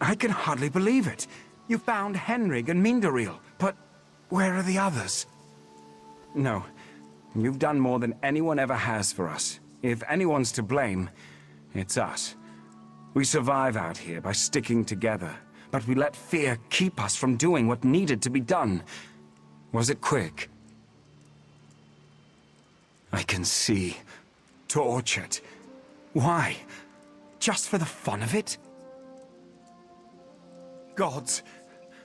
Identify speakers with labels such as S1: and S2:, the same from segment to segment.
S1: I can hardly believe it. You found Henrig and Mindariel, but where are the others? No, you've done more than anyone ever has for us. If anyone's to blame, it's us. We survive out here by sticking together, but we let fear keep us from doing what needed to be done. Was it quick? I can see. Tortured. Why? Just for the fun of it? Gods,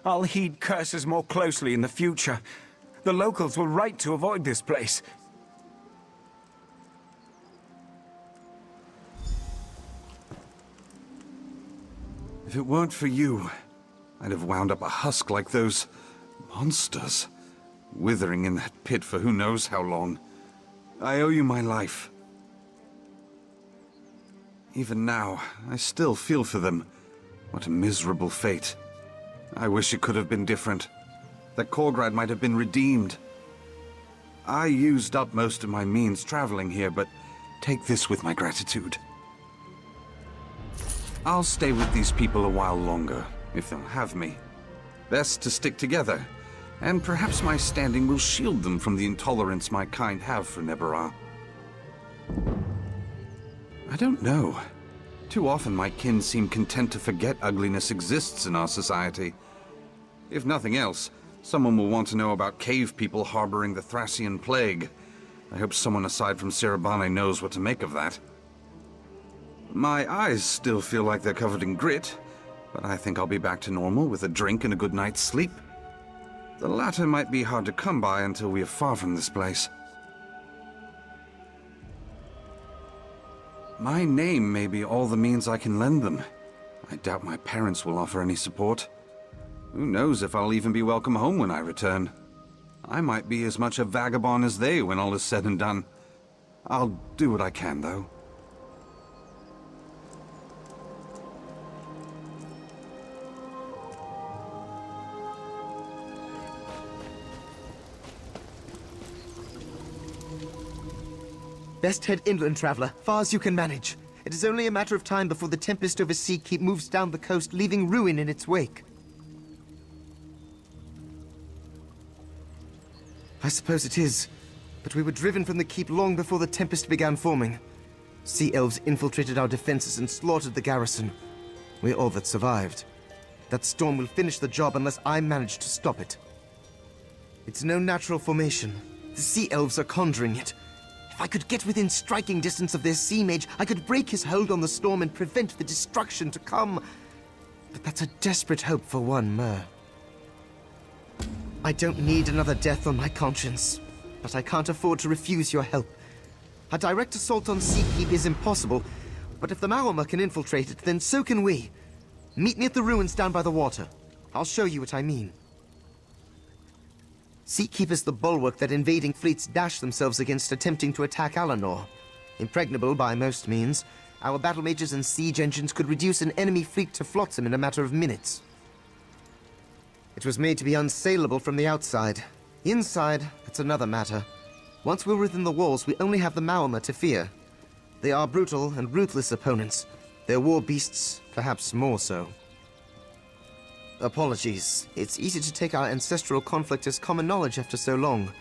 S1: I'll heed curses more closely in the future. The locals were right to avoid this place.
S2: If it weren't for you, I'd have wound up a husk like those monsters, withering in that pit for who knows how long. I owe you my life. Even now, I still feel for them. What a miserable fate. I wish it could have been different. That Korgrad might have been redeemed. I used up most of my means traveling here, but take this with my gratitude. I'll stay with these people a while longer, if they'll have me. Best to stick together, and perhaps my standing will shield them from the intolerance my kind have for Nebarah. I don't know. Too often my kin seem content to forget ugliness exists in our society. If nothing else, someone will want to know about cave people harboring the Thracian plague. I hope someone aside from Sirabane knows what to make of that. My eyes still feel like they're covered in grit, but I think I'll be back to normal with a drink and a good night's sleep. The latter might be hard to come by until we are far from this place. My name may be all the means I can lend them. I doubt my parents will offer any support. Who knows if I'll even be welcome home when I return. I might be as much a vagabond as they when all is said and done. I'll do what I can, though.
S3: Best head inland, traveler, far as you can manage. It is only a matter of time before the tempest over Sea Keep moves down the coast, leaving ruin in its wake. I suppose it is, but we were driven from the keep long before the tempest began forming. Sea elves infiltrated our defenses and slaughtered the garrison. We're all that survived. That storm will finish the job unless I manage to stop it. It's no natural formation. The sea elves are conjuring it. If I could get within striking distance of their sea mage, I could break his hold on the storm and prevent the destruction to come. But that's a desperate hope for one mer. I don't need another death on my conscience, but I can't afford to refuse your help. A direct assault on Sea Keep is impossible, but if the Maormar can infiltrate it, then so can we. Meet me at the ruins down by the water. I'll show you what I mean. Sea Keep is the bulwark that invading fleets dash themselves against attempting to attack Alanor. Impregnable by most means, our battle mages and siege engines could reduce an enemy fleet to flotsam in a matter of minutes. It was made to be unsaleable from the outside. Inside, it's another matter. Once we're within the walls, we only have the Maormar to fear. They are brutal and ruthless opponents. Their war beasts, perhaps more so. Apologies. It's easy to take our ancestral conflict as common knowledge after so long.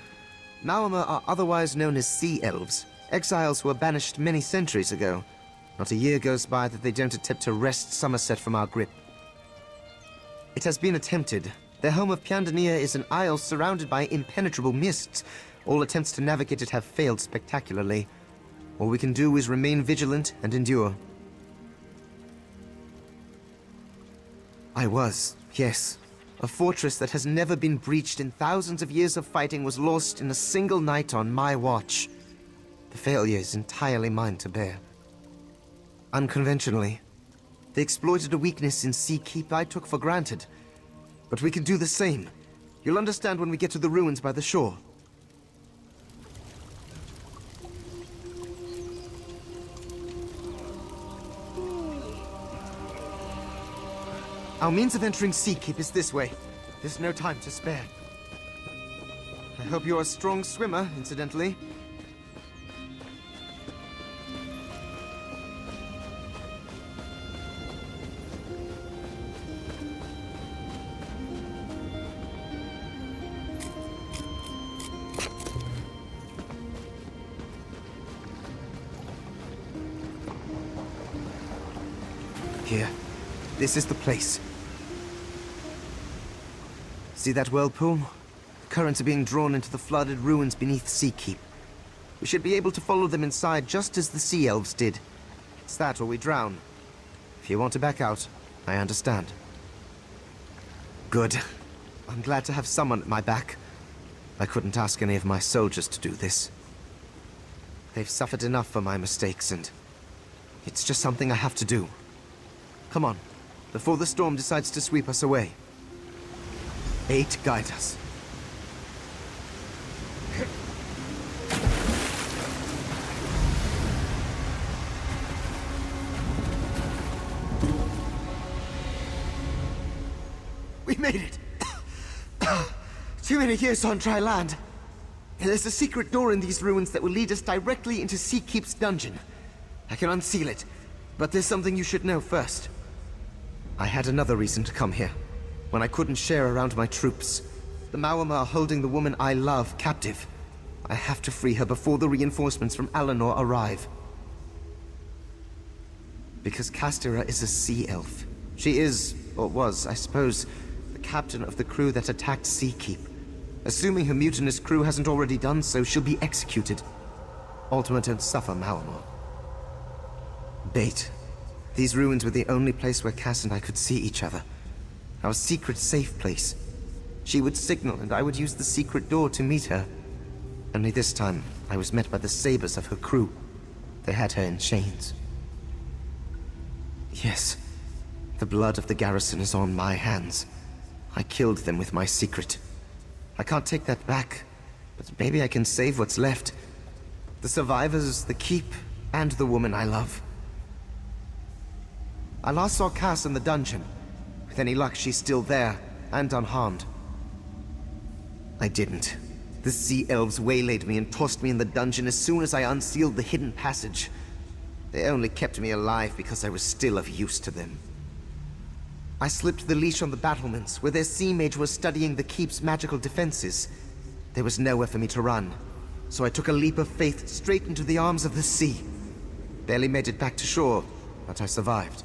S3: Maormar are otherwise known as Sea Elves, exiles who were banished many centuries ago. Not a year goes by that they don't attempt to wrest Summerset from our grip. It has been attempted. Their home of Piandania is an isle surrounded by impenetrable mists. All attempts to navigate it have failed spectacularly. All we can do is remain vigilant and endure. I was, yes. A fortress that has never been breached in thousands of years of fighting was lost in a single night on my watch. The failure is entirely mine to bear. Unconventionally, they exploited a weakness in Sea Keep I took for granted. But we can do the same. You'll understand when we get to the ruins by the shore. Our means of entering Sea Keep is this way. There's no time to spare. I hope you're a strong swimmer, incidentally. here. This is the place. See that whirlpool? The currents are being drawn into the flooded ruins beneath Sea Keep. We should be able to follow them inside just as the Sea Elves did. It's that or we drown. If you want to back out, I understand. Good. I'm glad to have someone at my back. I couldn't ask any of my soldiers to do this. They've suffered enough for my mistakes, and it's just something I have to do. Come on, before the storm decides to sweep us away. 8, guide us. We made it! Too many years on dry land. There's a secret door in these ruins that will lead us directly into Sea Keep's dungeon. I can unseal it, but there's something you should know first. I had another reason to come here, when I couldn't share around my troops. The Maormar are holding the woman I love captive. I have to free her before the reinforcements from Alinor arrive. Because Castera is a sea elf. She is, or was, I suppose, the captain of the crew that attacked Sea Keep. Assuming her mutinous crew hasn't already done so, she'll be executed. Ultima don't suffer Maormar. Bait. These ruins were the only place where Cass and I could see each other. Our secret safe place. She would signal and I would use the secret door to meet her. Only this time, I was met by the sabers of her crew. They had her in chains. Yes, the blood of the garrison is on my hands. I killed them with my secret. I can't take that back, but maybe I can save what's left. The survivors, the keep, and the woman I love. I last saw Cass in the dungeon. With any luck, she's still there, and unharmed. I didn't. The sea elves waylaid me and tossed me in the dungeon as soon as I unsealed the hidden passage. They only kept me alive because I was still of use to them. I slipped the leash on the battlements, where their sea mage was studying the keep's magical defenses. There was nowhere for me to run, so I took a leap of faith straight into the arms of the sea. Barely made it back to shore, but I survived.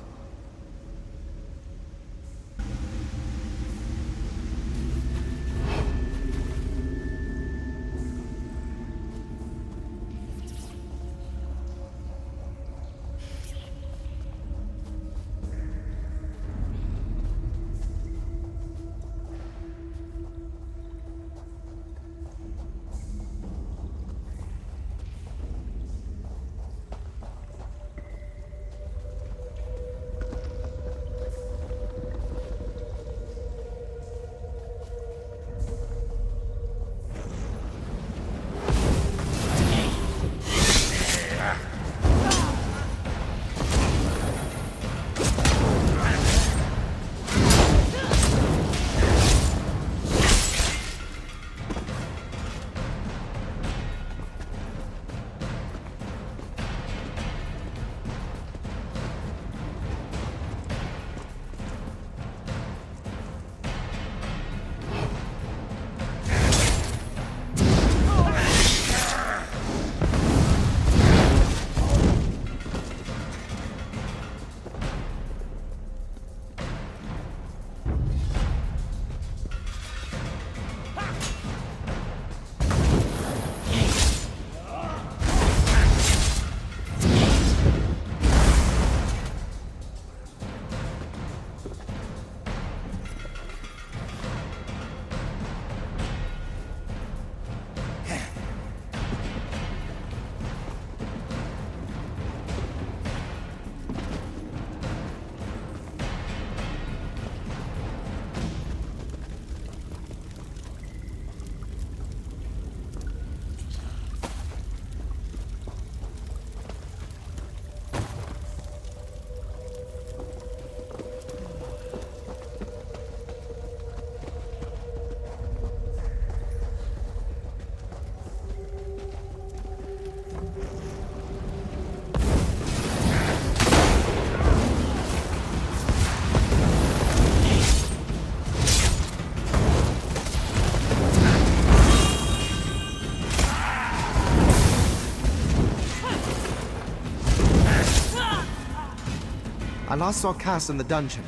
S3: last saw Cass in the dungeon.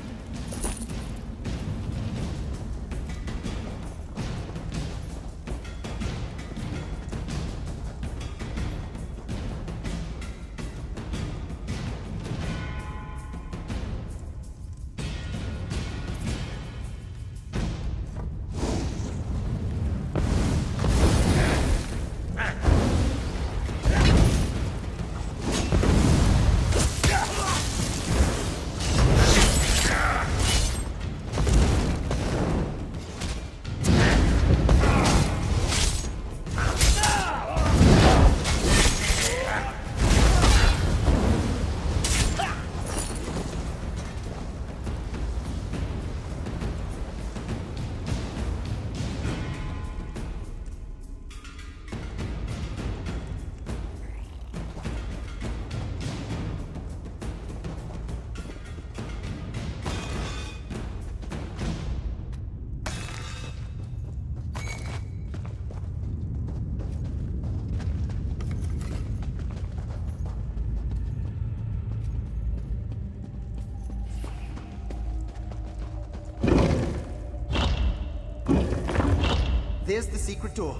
S3: There's the secret door.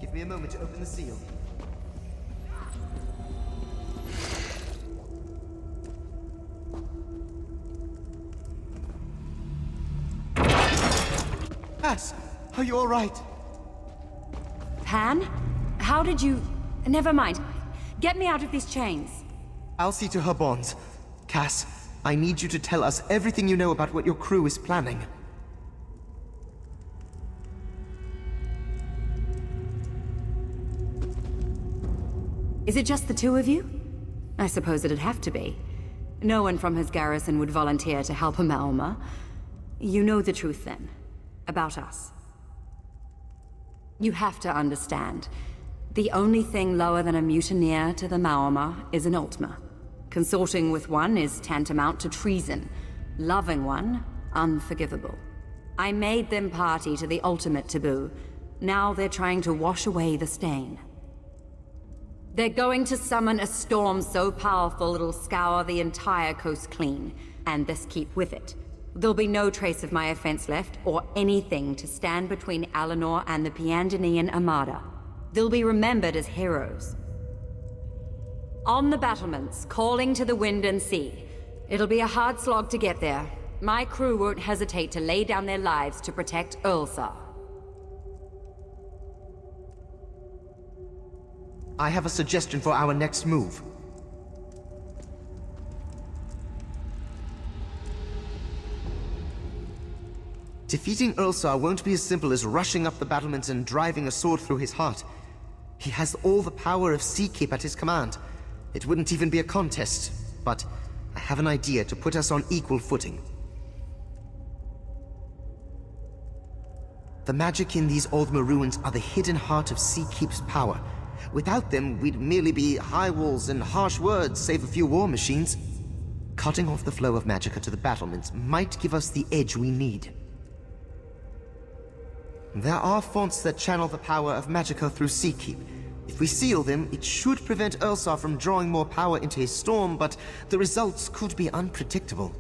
S3: Give me a moment to open the seal. Cass, are you all right?
S4: Pan? How did you... Never mind. Get me out of these chains.
S3: I'll see to her bonds. Cass, I need you to tell us everything you know about what your crew is planning.
S4: Is it just the two of you? I suppose it'd have to be. No one from his garrison would volunteer to help a Maormar. You know the truth then, about us. You have to understand. The only thing lower than a mutineer to the Maormar is an Ultima. Consorting with one is tantamount to treason. Loving one, unforgivable. I made them party to the ultimate taboo. Now they're trying to wash away the stain. They're going to summon a storm so powerful it'll scour the entire coast clean, and this keep with it. There'll be no trace of my offense left, or anything to stand between Alinor and the Piandinian Armada. They'll be remembered as heroes. On the battlements, calling to the wind and sea. It'll be a hard slog to get there. My crew won't hesitate to lay down their lives to protect Ulsa.
S3: I have a suggestion for our next move. Defeating Ulsa won't be as simple as rushing up the battlements and driving a sword through his heart. He has all the power of Seakeep at his command. It wouldn't even be a contest, but I have an idea to put us on equal footing. The magic in these Aldmer ruins are the hidden heart of Seakeep's power. Without them, we'd merely be high walls and harsh words, save a few war machines. Cutting off the flow of magicka to the battlements might give us the edge we need. There are fonts that channel the power of magicka through Seakeep. If we seal them, it should prevent Ulsa from drawing more power into his storm, but the results could be unpredictable.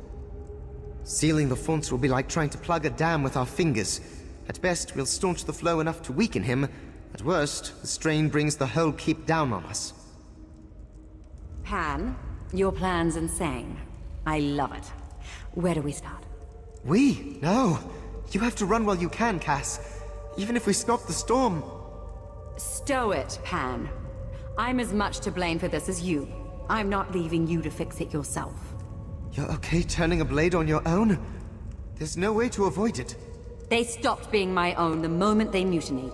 S3: Sealing the fonts will be like trying to plug a dam with our fingers. At best, we'll staunch the flow enough to weaken him. At worst, the strain brings the whole keep down on us.
S4: Pan, your plan's insane. I love it. Where do we start?
S3: No. You have to run while you can, Cass. Even if we stop the storm...
S4: Stow it, Pan. I'm as much to blame for this as you. I'm not leaving you to fix it yourself.
S3: You're okay turning a blade on your own? There's no way to avoid it.
S4: They stopped being my own the moment they mutinied.